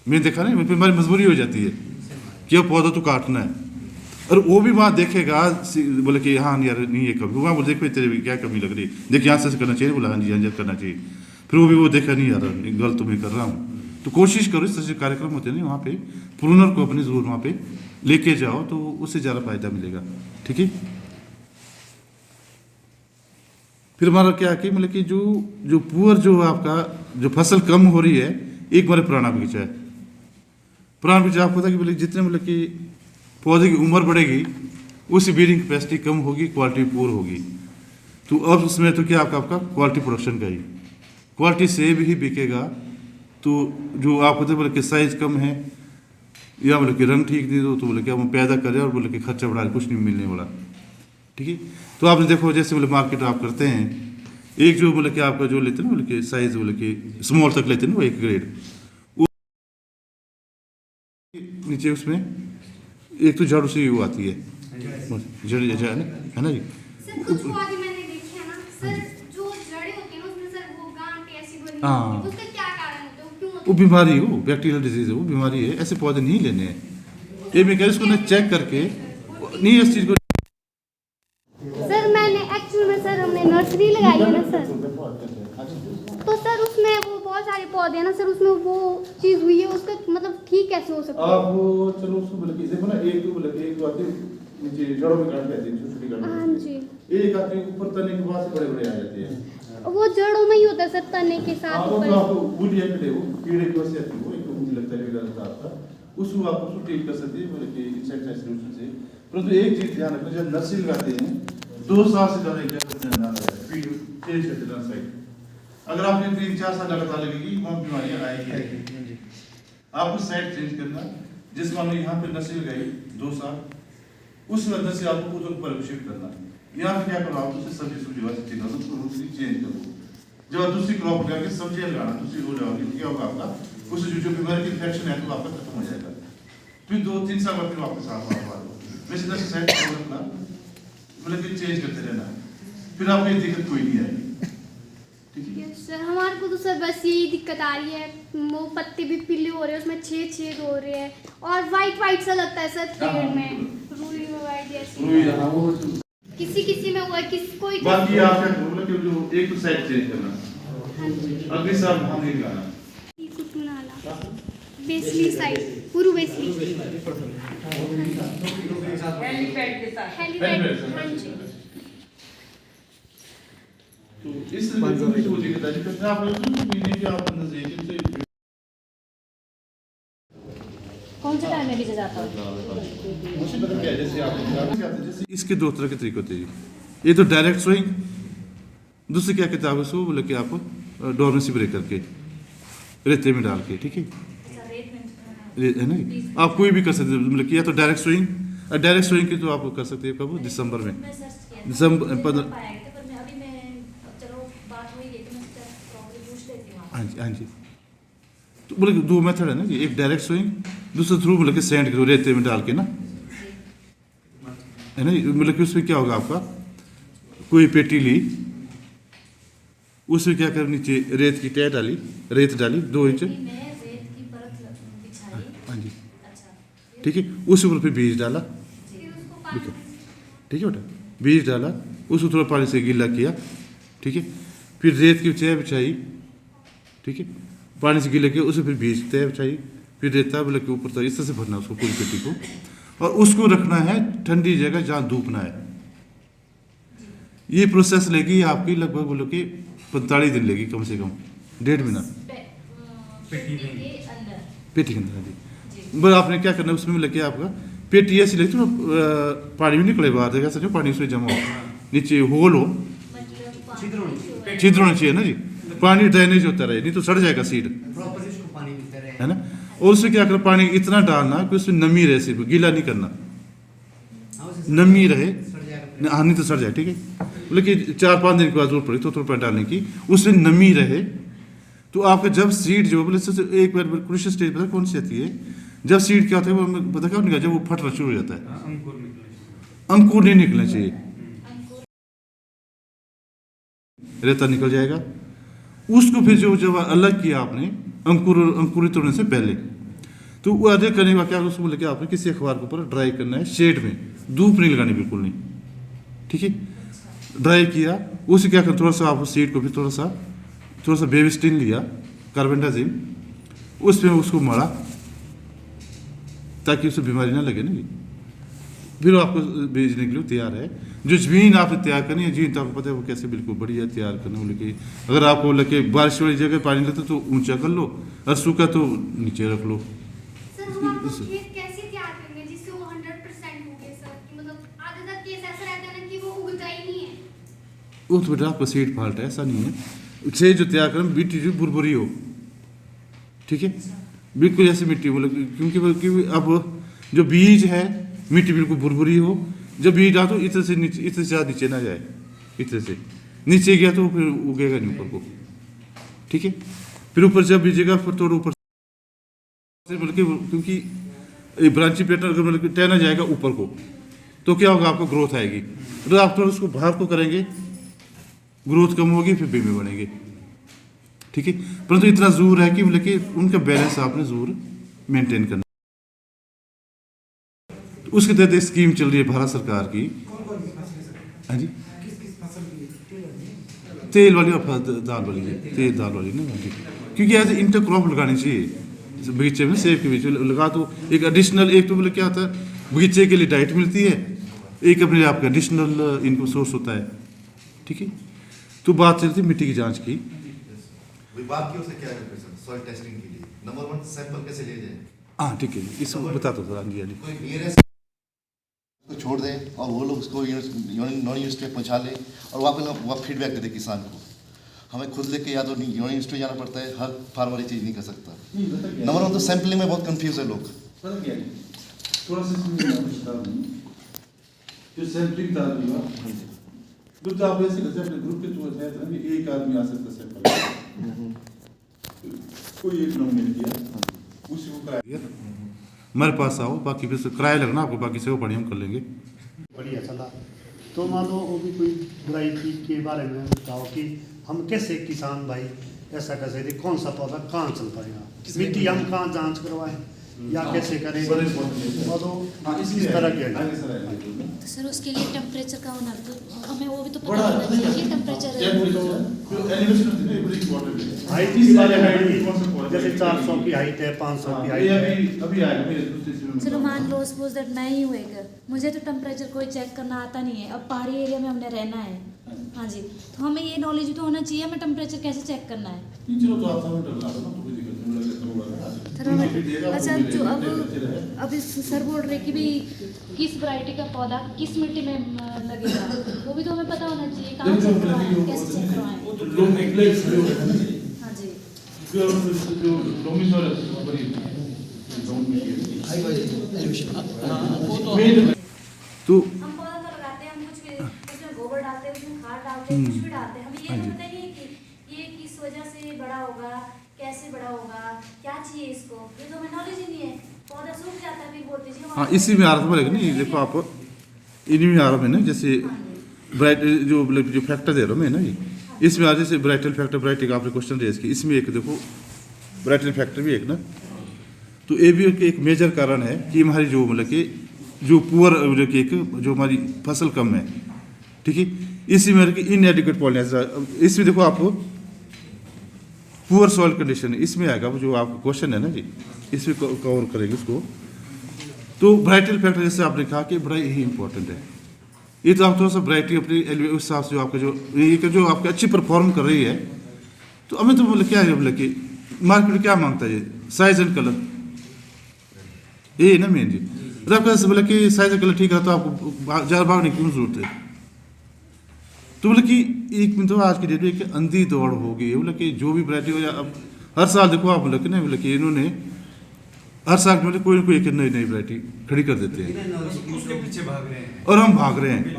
मैंने देखा नहीं, फिर हमारी मजबूरी हो जाती है कि अब पौधा तो काटना है, और वो भी वहाँ देखेगा बोले कि हाँ यार नहीं है कभी, वहाँ बोले देख तेरे क्या कमी लग रही है, देख यहाँ से करना चाहिए, बोला हाँ जी हाँ करना चाहिए, फिर वो भी वो देखा नहीं यार गलत तो मैं कर रहा हूँ। तो कोशिश करो इस तरह से कार्यक्रम होते हैं वहाँ पे प्रूनर को अपने जरूर वहाँ पे लेके जाओ, तो उससे ज़्यादा फायदा मिलेगा। ठीक है। फिर हमारा क्या है कि मतलब कि जो पुअर जो आपका जो फसल कम हो रही है, एक बार पुराना बगीचा है, पुराना बगीचा आपको पता है कि बोले जितने मतलब कि पौधे की उम्र बढ़ेगी उसकी ब्रीडिंग कैपेसिटी कम होगी, क्वालिटी पुअर होगी। तो अब उसमें तो क्या आपका क्वालिटी प्रोडक्शन का ही क्वालिटी सेब ही बिकेगा। तो जो आप होते बोले कि साइज कम है या बोले कि रंग ठीक नहीं दो, तो बोले कि हम पैदा करें और बोले कि खर्चा बढ़ा कुछ नहीं मिलने वाला। ठीक है। तो आपने देखो जैसे बोले मार्केट आप करते हैं, एक जो बोले कि आपका जो लेते हैं ना बोले कि साइज बोले कि स्मॉल तक लेते हैं ना वो 1 ग्रेड, वो नीचे उसमें एक तो जड़ से वो आती है जड़ है ना जी। सर कुछ पौधे मैंने देखे हैं ना सर, जो जड़ें होती हैं ना उसमें सर वो गांठ ऐसी बनी हाँ। होती है, उसका क्या कारण होता है, वो क्यों होता वो बीमारी हो, बैक्टीरियल डिजीज है, वो बीमारी है, ऐसे पौधे नहीं लेने हैं। ये मैं कह इसको ना चेक करके नहीं इस चीज़ को। सर मैंने एक्चुअल में सर हमने नर्सरी लगाई है ना सर, तो सर उसमें वो बहुत सारे पौधे हैं ना सर, उसमें वो चीज़ हुई है, उसका मतलब ठीक कैसे हो सकता है? आप चलो उसको बोले कि देखो ना, एक तो बोले कि एक तो आती है नीचे जड़ों में गांठ रहती है, छोटी गांठ। हाँ जी। एक आती है ऊपर तने के बाद से बड़े बड़े आ जाते हैं। वो जड़ों में ही होता है सर, तने के साथ आपको ऊपर। आपको बूढ़ी कीड़े वो कीड़े की वजह से आती है, वो एक तो मुझे लगता है कीड़ा रहता है आपका, उसको आप उसको ट्रीट कर सकते हैं बोले कि इंसेक्टिसाइड सॉल्यूशन से। परंतु एक चीज ध्यान रखना, जब नर्सरी लगाते हैं 2 साल से ज़्यादा क्या करना है, फीड चेंज करते रहना साइड। अगर आपने 3-4 साल लगातार लगेगी वहाँ बीमारियाँ आएगी। आपको साइड चेंज करना, जिस मान लो यहाँ पे नर्सरी लगाई 2 साल, उस नर्सरी से आपको उधर ऊपर शिफ्ट करना। यहाँ पे क्या करो आप उससे सब्जी वाली चीज़ उसको दूसरी चेंज करो। जब आप दूसरी क्रॉप लगा के सब्जियाँ लगाना, दूसरी रो जाओगे क्या होगा आपका, उससे जो बीमारी की इन्फेक्शन है तो आपका खत्म हो जाएगा। फिर 2-3 साल बाद फिर वापस आप वैसे तरह से साइड रखना, मतलब कि चेंज करते रहना, फिर आपको ये दिक्कत कोई नहीं आएगी। ठीक है सर हमारे को तो सर बस यही दिक्कत आ रही है, वो पत्ते भी पीले हो रहे हैं, उसमें छेद हो रहे हैं, और वाइट सा लगता है सर पेड़ में, रुई में वाइट जैसी, किसी में हुआ है, कोई बाकी आप क्या करो मतलब कि जो एक तो साइड चेंज करना, अगली साल हम नहीं लगाना, कुछ बनाना बेसली साइड पूरी बेसली हेलीपैड के साथ, हाँ जी। तो इस तरह की जो दिक्कत है जिसमें आप लोग महीने के आप नजदीक से कौन से टाइम में भी जाता है? जैसे इसके 2 तरह के तरीके होते हैं। ये तो डायरेक्ट सोइंग, दूसरी क्या कहते हैं आप उसको बोले कि आप डोरमेंसी ब्रेक करके रेते में डाल के, ठीक है है ना, आप कोई भी कर सकते हैं। मतलब कि या तो डायरेक्ट सोइंग की तो आप कर सकते हैं कब, दिसंबर में, दिसंबर। हाँ जी हाँ जी। तो बोले 2 मेथड है ना जी, एक डायरेक्ट सोइंग, दूसरा थ्रू बोले कि सैंड करो रेते में डाल के ना, है ना। मतलब कि उसमें क्या होगा आपका, कोई पेटी ली, उसमें क्या कर नीचे रेत की तह डाली, रेत डाली 2 इंच, हाँ जी ठीक है। उसके ऊपर फिर बीज डाला, ठीक है बेटा, बीज डाला, उसको थोड़ा पानी से गीला किया, ठीक है। फिर रेत की तय बिछाई, ठीक है, पानी से गीला किया, उसे फिर बीज तय बिछाई, फिर रेता बोले के ऊपर तक इस तरह से भरना उसको पूरी पेटी को, और उसको रखना है ठंडी जगह जहाँ धूप ना है। ये प्रोसेस लेगी आपकी लगभग बोलो कि 45 दिन लेगी, कम से कम 1.5 महीना पेटी के अंदर जी। बस आपने क्या करना है उसमें लगे आपका पेटी ऐसी लगी तो पानी भी निकले बाहर देखा समझो, पानी उसमें जमा हो, नीचे होल हो, छिद्र होना चाहिए ना जी, पानी ड्रेनेज होता रहे, नहीं तो सड़ जाएगा सीड, है ना। और उसमें क्या करना, पानी इतना डालना कि उसमें नमी रहे, सिर्फ गीला नहीं करना, नमी रहे, हाँ नहीं तो सड़ जाए, ठीक है। लेकिन 4-5 दिन के बाद जरूरत पड़ी तो थोड़ा पानी डालने की, उसमें नमी रहे। तो आपका जब सीड जो बोले एक बार क्रूशियल स्टेज पता कौन सी आती है, जब सीड क्या होता है वो पता क्या निकला, जब वो फटना शुरू हो जाता है, अंकुर नहीं निकलना चाहिए, रेता निकल जाएगा। उसको फिर जो जब अलग किया आपने अंकुरित होने से पहले, तो वो अलग करने का क्या उसको लेके आपने किसी अखबार के ऊपर ड्राई करना है, शेड में, धूप नहीं लगानी बिल्कुल नहीं, ठीक है। ड्राई किया, उसे क्या कर थोड़ा सा आप सीड को फिर थोड़ा सा बेबिस्टिन लिया, कार्बेंडाजिम, उसमें उसको मड़ा ताकि उसे बीमारी ना लगे ना जी। फिर आपको बेचने के लिए तैयार है। जो जमीन आपने तैयार करनी है, जमीन तो आपको पता है वो कैसे बिल्कुल बढ़िया तैयार करना हो, लेकिन अगर आपको लगे बारिश वाली जगह पानी लगता तो ऊंचा कर लो, और सूखा तो नीचे रख लो। सर हम आपको खेत कैसे तैयार करेंगे जिससे वो 100% उगे सर, कि मतलब आधे तक केस ऐसा रहता है ना कि वो उगता ही नहीं है। वो तो बेटा आपका सीड फॉल्ट है, ऐसा नहीं है। से जो तैयार करें मिट्टी जो बुरबुरी हो, ठीक है, बिल्कुल ऐसी मिट्टी बोले, क्योंकि अब जो बीज है मिट्टी बिल्कुल बुरबुरी हो, जब बीज डालो इतने से नीचे, इतने से ज़्यादा नीचे ना जाए, इतने से नीचे गया तो फिर उगेगा नहीं ऊपर को, ठीक है। फिर ऊपर जब बीजेगा फिर थोड़ा ऊपर से क्योंकि ब्रांची पैटर्न अगर मतलब टहना जाएगा ऊपर को तो क्या होगा, आपको ग्रोथ आएगी। तो आप थोड़ा उसको बाहर को करेंगे, ग्रोथ कम होगी, फिर बेबी बनेंगे, ठीक है। परंतु इतना जरूर है कि मतलब कि उनका बैलेंस आपने जरूर मेंटेन करना। तो उसके तहत एक स्कीम चल रही है भारत सरकार की, हाँ जी, तेल वाली और दाल वाली, तेल दाल वाली ना जी, क्योंकि ऐसे इंटर क्रॉप लगानी चाहिए बगीचे में, सेब के बीच में लगा तो एक एडिशनल, एक तो मतलब क्या होता है बगीचे के लिए डाइट मिलती है, एक अपने आपका एडिशनल इनकम सोर्स होता है, ठीक है। तो बात चलती मिट्टी की जांच की, विभाग की ओर से क्या है सॉइल टेस्टिंग के लिए नंबर 1 सैंपल कैसे लिए जाए? हाँ ठीक है, इसको बता दो थोड़ा जी। कोई नियरेस्ट को छोड़ दें और वो लोग उसको नॉन यूनिवर्सिटी में पहुँचा लें और वहाँ फीडबैक दे दें किसान को। हमें खुद लेके या तो यूनिवर्सिटी जाना पड़ता है, हर फार्मर ये चीज़ नहीं कर सकता। नंबर 1 तो सैंपलिंग में बहुत कंफ्यूज है लोग। थोड़ा सा जो सैंपलिंग था ग्रुप तो आप ऐसे करते हैं अपने ग्रुप के थ्रू है ना कि एक आदमी आ सकता है सैंपल, कोई एक नॉमिनेट किया उसी को कराया हमारे पास आओ, बाकी फिर किराया लगना आपको, बाकी से वो बढ़िया हम कर लेंगे। बढ़िया चला। तो मान लो वो भी कोई बुराई चीज़ के बारे में बताओ कि हम कैसे किसान भाई ऐसा कर सकते, कौन सा पौधा कहाँ चल पाएगा, मिट्टी हम कहाँ जांच करवाएं या कैसे करें, इस तरह के। तो सर उसके लिए टेम्परेचर का होना तो हमें वो भी तो पता होना चाहिए टेम्परेचर। हाइट के बारे में जैसे 400 की हाइट है, 500 की हाइट है। चलो मान लो सपोज दैट मैं ही हूँ एक, मुझे तो टेम्परेचर कोई चेक करना आता नहीं है, अब पहाड़ी एरिया में हमने रहना है, हाँ जी, तो हमें ये नॉलेज तो होना चाहिए हमें टेम्परेचर कैसे चेक करना है। अच्छा जो अब सर बोल रहे कि भी किस वैरायटी का पौधा किस मिट्टी में लगेगा, वो भी तो हमें पता होना चाहिए, कहाँ चेक करवाएं, कैसे चेक करवाएं। हाँ जी तो हम पौधा तो लगाते हैं, हम कुछ भी उसमें गोबर डालते हैं, उसमें खाद डालते हैं, कुछ भी डालते हैं, हमें ये तो पता नहीं है कि ये किस वजह से बड़ा होगा, कैसे बड़ा होगा, क्या चाहिए इसको, ये तो हमें नॉलेज ही नहीं है। पौधा सूख जाता है फिर बोलते जी हाँ इसी में आ रहा था बोलेगा नहीं, देखो आप इन्हीं में आ रहा है ना, जैसे ब्राइट जो फैक्टर दे रहा हूँ मैं ना जी, इसमें आ जैसे ब्राइटल फैक्टर, ब्राइट का आपने क्वेश्चन रेज किया, इसमें एक देखो ब्राइटल फैक्टर भी एक ना, तो ये भी एक मेजर कारण है कि हमारी जो मतलब कि जो पुअर जो हमारी फसल कम है, ठीक है, इसी में इनएडिक्वेट पॉलिनेशन, इसमें देखो आप पुअर सॉइल कंडीशन इसमें आएगा, वो जो आपका क्वेश्चन है ना जी, इसमें कवर करेंगे उसको। तो वैराइटल फैक्टर जैसे आपने कहा कि बड़ा यही इंपॉर्टेंट है। ये तो आप थोड़ा सा वैरायटी अपनी उस हिसाब से जो आपका जो आपका अच्छी परफॉर्म कर रही है, तो हमें तो बोले क्या है, बोले कि मार्केट में क्या मांगता है, साइज एंड कलर, ये ना मेन जी। अगर आपका बोले कि साइज एंड कलर ठीक है तो आपको ज़्यादा भागने की क्यों जरूरत है। तो बोले कि एक मिनट, तो आज की डेट में एक अंधी दौड़ होगी, बोले कि जो भी वैरायटी हो जाए, अब हर साल देखो आप बोले कि नहीं, बोले कि इन्होंने हर साल में कोई ना कोई एक नई नई वैरायटी खड़ी कर देते हैं उसके पीछे भाग रहे हैं और हम भाग रहे हैं,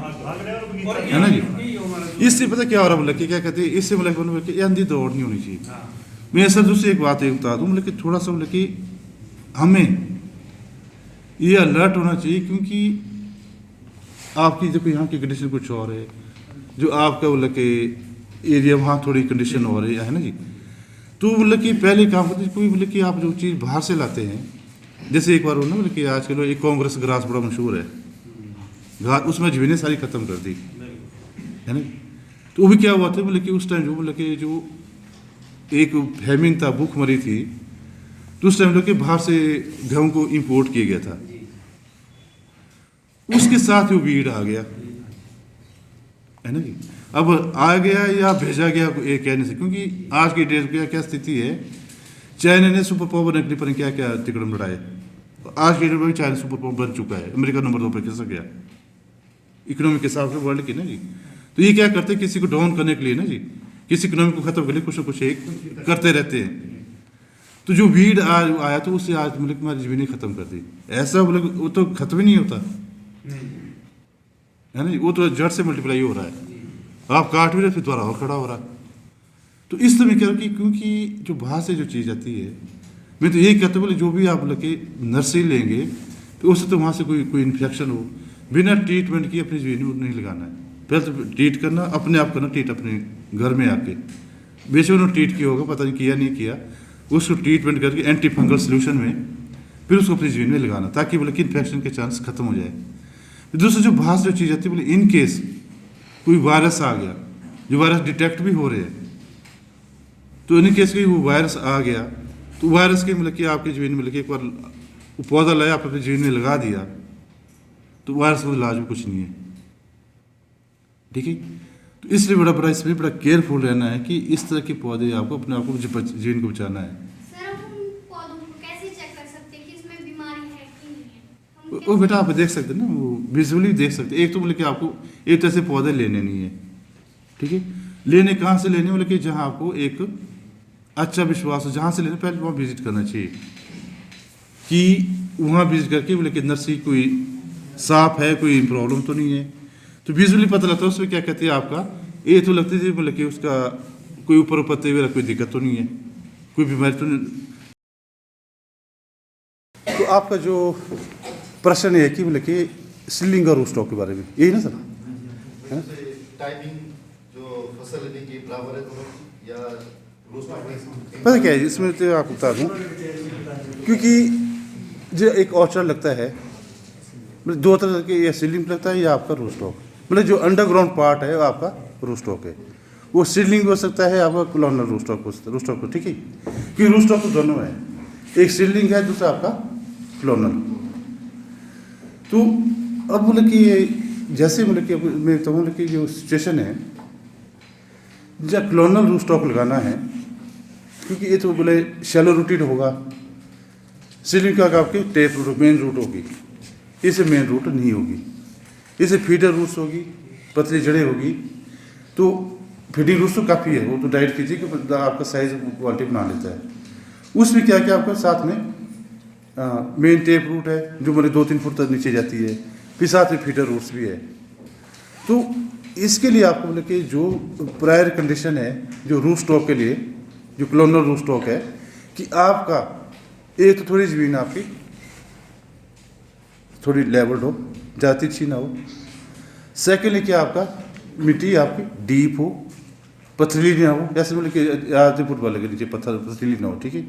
और है ना जी। यही हमारा इससे पता क्या हो रहा है, बोले कि क्या कहते हैं, इससे बोले कि ये अंधी दौड़ नहीं होनी चाहिए। मैं सर दूसरी एक बात एक बता दूँ, बोले कि थोड़ा सा बोले कि हमें ये अलर्ट होना चाहिए, क्योंकि आपकी देखो यहाँ की कंडीशन कुछ और है, जो आपका बोले कि एरिया वहाँ थोड़ी कंडीशन हो रही है ना जी। तो बोले कि पहले काम करते कोई, बोले कि आप जो चीज़ बाहर से लाते हैं, जैसे एक बार हो ना, बोले कि आजकल एक कांग्रेस ग्रास बड़ा मशहूर है घास, उसमें जमीनें सारी ख़त्म कर दी, है ना। तो वो भी क्या हुआ था, बोले कि उस टाइम जो बोले कि जो एक फैमिन था, भूखमरी थी, तो उस टाइम लोग कि बाहर से गेहूँ को इम्पोर्ट किया गया था, उसके साथ वो भीड़ आ गया, है ना जी। अब आ गया या भेजा गया ये कहने से, क्योंकि आज की डेट में क्या स्थिति है, चाइना ने सुपर पावर बनने पर क्या क्या तिकड़म लड़ाए, आज की डेट में चाइना सुपर पावर बन चुका है, अमेरिका नंबर 2 पर कैसा गया इकोनॉमी के हिसाब से वर्ल्ड की ना जी। तो ये क्या करते हैं, किसी को डाउन करने के लिए ना जी, किसी इकोनॉमी को खत्म करने के लिए कुछ ना कुछ एक करते रहते हैं। तो जो भीड़ आज आया तो उससे आज मुल्क में जमीनें खत्म कर दी, ऐसा बोले वो तो खत्म ही नहीं होता, है ना जी, वो तो जड़ से मल्टीप्लाई हो रहा है, आप काट भी रहे फिर दोबारा और खड़ा हो रहा। तो इस तरह क्या कि क्योंकि जो बाहर से जो चीज़ आती है, मैं तो यही कहता हूँ, बोले जो भी आप लगे नर्सरी लेंगे तो उससे तो वहाँ से कोई इन्फेक्शन हो, बिना ट्रीटमेंट की अपनी जमीन में नहीं लगाना है। पहले तो ट्रीट करना अपने आप करना, ट्रीट अपने घर में आके, बेशक उन्होंने ट्रीट किया होगा, पता नहीं किया नहीं किया, उसको ट्रीटमेंट करके एंटी फंगल सोल्यूशन में फिर उसको अपनी जमीन में लगाना, ताकि बोले कि इन्फेक्शन के चांस खत्म हो जाए। दूसरी जो बाहर से जो चीज़ आती है, बोले इन केस कोई वायरस आ गया, जो वायरस डिटेक्ट भी हो रहे हैं, तो इन केस की वो वायरस आ गया, तो वायरस के मतलब कि आपकी जमीन में लगे, एक बार वो पौधा लाया आप अपनी जमीन में लगा दिया, तो वायरस का इलाज भी कुछ नहीं है, ठीक है। तो इसलिए बड़ा इसमें बड़ा केयरफुल रहना है कि इस तरह के पौधे आपको अपने आप को जमीन को बचाना है। सर हम उन पौधों को कैसे चेक कर सकते हैं कि इसमें बीमारी है कि नहीं है? हम वो बेटा आप देख सकते हैं ना, वो विजुअली देख सकते हैं। एक तो बोले कि आपको एक तरह से पौधे लेने नहीं है, ठीक है। लेने कहाँ से लेने, बोले कि जहाँ आपको एक अच्छा विश्वास हो, जहाँ से लेने पहले वहाँ विजिट करना चाहिए, कि वहाँ विजिट करके बोले कि नर्सरी कोई साफ है, कोई प्रॉब्लम तो नहीं है, तो विजुअली पता लगता है उसमें क्या कहते हैं आपका, ये तो लगती है बोले कि उसका कोई ऊपर पत्ते हुए कोई दिक्कत तो नहीं है, कोई बीमारी तो नहीं। तो आपका जो प्रश्न है कि बोले कि सीलिंग और स्टॉक के बारे में, यही ना सर, है ना। टाइमिंग जो फसल लेने की बराबर है दोनों, या रोज पता क्या है इसमें, तो आपको बता दूँ, क्योंकि जो एक औचर लगता है, मतलब दो तरह के, या सीलिंग लगता है या आपका रूस्टॉक, मतलब जो अंडरग्राउंड पार्ट है वो आपका रूस्टॉक है, वो सीलिंग हो सकता है, आपका कॉलोनल रूस्टॉक हो, ठीक है। क्योंकि रूस्टॉक तो दोनों है, एक सीलिंग है, दूसरा आपका कॉलोनल। तो अब बोले कि जैसे बोले कि मैं तो बोले कि जो सिचुएशन है, जब कॉलोनल रूस्टॉक लगाना है, क्योंकि ये तो बोले शैलो रूटेड होगा, सीलिंग का आपकी टेप रूट मेन रूट होगी, इसे मेन रूट नहीं होगी, इसे फीडर रूट्स होगी, पतली जड़ें होगी। तो फीडिंग रूट्स तो काफ़ी है, वो तो डाइट कीजिए कि आपका साइज क्वालिटी बना लेता है। उसमें क्या क्या आपका साथ में मेन टेप रूट है, जो मेरे 2-3 फुट तक नीचे जाती है, फिर साथ में फीडर रूट्स भी है। तो इसके लिए आपको बोले कि जो प्रायर कंडीशन है, जो रूट स्टॉक के लिए, जो कॉलोनल रूट स्टॉक है, कि आपका एक तो थोड़ी ज़मीन आपकी थोड़ी लेवल्ड हो, ज़्यादा अच्छी ना हो। सेकेंडली क्या आपका मिट्टी आपकी डीप हो, पथरीली ना हो, जैसे बोले कि आधे फुट वाले के नीचे पत्थर पथरीली ना हो, ठीक है,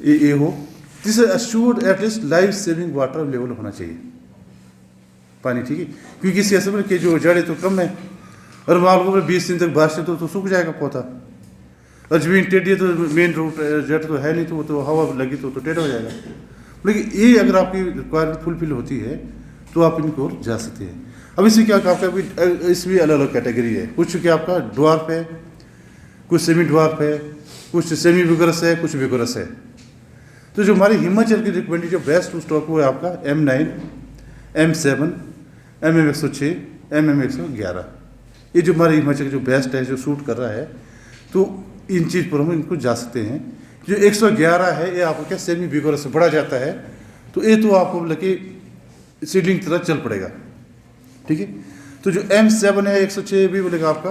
ये हो। तीसरा assured at least life saving water level होना चाहिए, पानी, ठीक है। क्योंकि इससे ऐसा बोले कि जो जड़ें तो कम है, और मान लो 20 दिन तक बारिश है तो सूख जाएगा पौधा। और जमीन टेढ़ी है तो मेन रूट जेट तो है नहीं, तो वो तो हवा लगी तो टेढ़ा हो जाएगा। लेकिन ये अगर आपकी रिक्वायरमेंट फुलफिल होती है तो आप इनको ओर जा सकते हैं। अब इसमें क्या आपका भी इसमें अलग अलग कैटेगरी है। कुछ क्या आपका ड्वार्फ है, कुछ सेमी ड्वार्फ है, कुछ सेमी विगरस है, कुछ विगरस है। तो जो हमारी हिमाचल की रिकमेंडेड जो बेस्ट स्टॉक वो है आपका M9, M7, MM106, MM111। ये जो हमारे हिमाचल जो बेस्ट है, जो सूट कर रहा है, तो इन चीज़ पर हम इनको जा सकते हैं। जो 111 है ये आपको क्या सेमी विगरस से बढ़ा जाता है, तो ये तो आपको लगे सीडलिंग तरह चल पड़ेगा, ठीक है। तो जो M7 है 106 भी बोलेगा आपका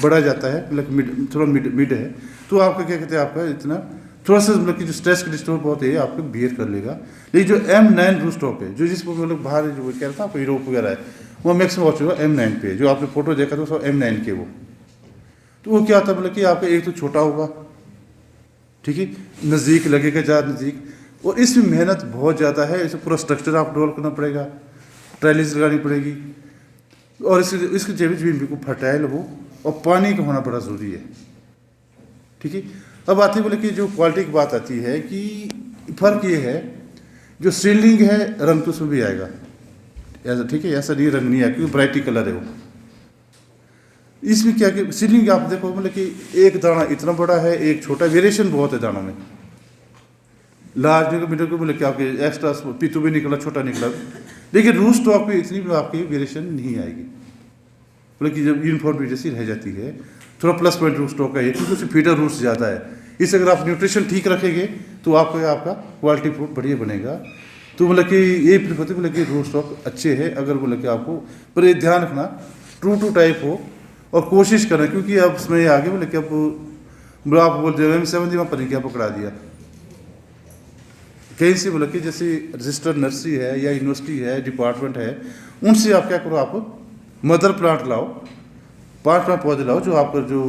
बढ़ा जाता है, मतलब थोड़ा मिड है, तो आपका क्या कहते हैं आपका इतना थोड़ा सा मतलब कि जो स्ट्रेस का डिस्टर्ब बहुत है आपको बियर कर लेगा। लेकिन जो M9 रूट स्टॉक है, जो जिसको मतलब बाहर जो कह रहा था आपको यूरोप वगैरह है, वो मैक्सिमम वॉच होगा M9 पे। जो आपने फोटो देखा था वो M9 के वो, तो वो क्या था मतलब कि आपका एक तो छोटा होगा, ठीक है, नज़दीक लगेगा ज़्यादा नज़दीक, और इसमें मेहनत बहुत ज़्यादा है। इसे पूरा स्ट्रक्चर आप डेवलप करना पड़ेगा, ट्रेलिस लगानी पड़ेगी, और इसके जमीन बिल्कुल फर्टाइल हो और पानी का होना बड़ा ज़रूरी है, ठीक है। अब आती है बोले कि जो क्वालिटी की बात आती है कि फ़र्क ये है, जो सीलिंग है रंग तो उसमें भी आएगा ऐसा, ठीक है, ऐसा नहीं रंग नहीं आएगा क्योंकि ब्राइटी कलर है वो। इसमें क्या कि सीलिंग आप देखो मतलब कि एक दाना इतना बड़ा है, एक छोटा, वेरिएशन बहुत है दानों में। लार्ज में मिडल को बोले कि आपके एक्स्ट्रा पीतू भी निकला, छोटा निकला, लेकिन रूट स्टॉक पे इतनी भी आपकी वेरिएशन नहीं आएगी, बोले कि जब यूनिफॉर्म जैसी रह जाती है। थोड़ा प्लस पॉइंट रूट स्टॉक का है क्योंकि उसमें फीडर रूट्स ज़्यादा है। इसे अगर आप न्यूट्रिशन ठीक रखेंगे तो आपका क्वालिटी फ्रूट बढ़िया बनेगा। तो मतलब कि ये प्रिफर बोले कि रूट स्टॉक अच्छे है, अगर बोले कि आपको पर ये ध्यान रखना ट्रू टू टाइप हो और कोशिश करें, क्योंकि अब इसमें आगे बोले कि अब आप बोल दे M7 दिमाग पर क्या पकड़ा दिया कहीं से, बोले कि जैसे रजिस्टर्ड नर्सरी है या यूनिवर्सिटी है, डिपार्टमेंट है, उनसे आप क्या करो, आप मदर प्लांट लाओ, 5 पौधे लाओ जो आपका जो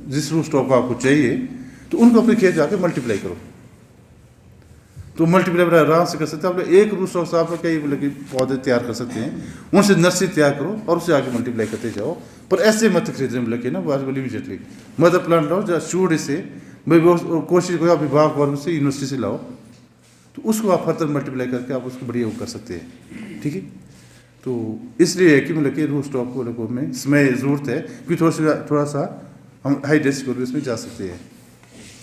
जिस रूट स्टॉक आपको चाहिए, तो उनको अपने खेत जाके मल्टीप्लाई करो। तो मल्टीप्लाई आराम से कर सकते हैं। आप एक रूट स्टॉक से आप कई बोले कि पौधे तैयार कर सकते हैं, उनसे नर्सरी तैयार करो और उससे आगे मल्टीप्लाई करते जाओ। पर ऐसे मत खरीदने बोले कि ना बोले इमीजिएटली मदर प्लांट लाओ, जहाँ शूड से भाई कोशिश करो आप विभाग वर्ग से यूनिवर्सिटी से लाओ, तो उसको आप फर्दर मल्टीप्लाई करके आप उसको बढ़िया वो कर सकते हैं, ठीक है। तो इसलिए है कि मतलब कि रूट स्टॉक को में समय ज़रूरत है, क्योंकि थोड़ा सा हम हाई डेस्क इसमें जा सकते हैं।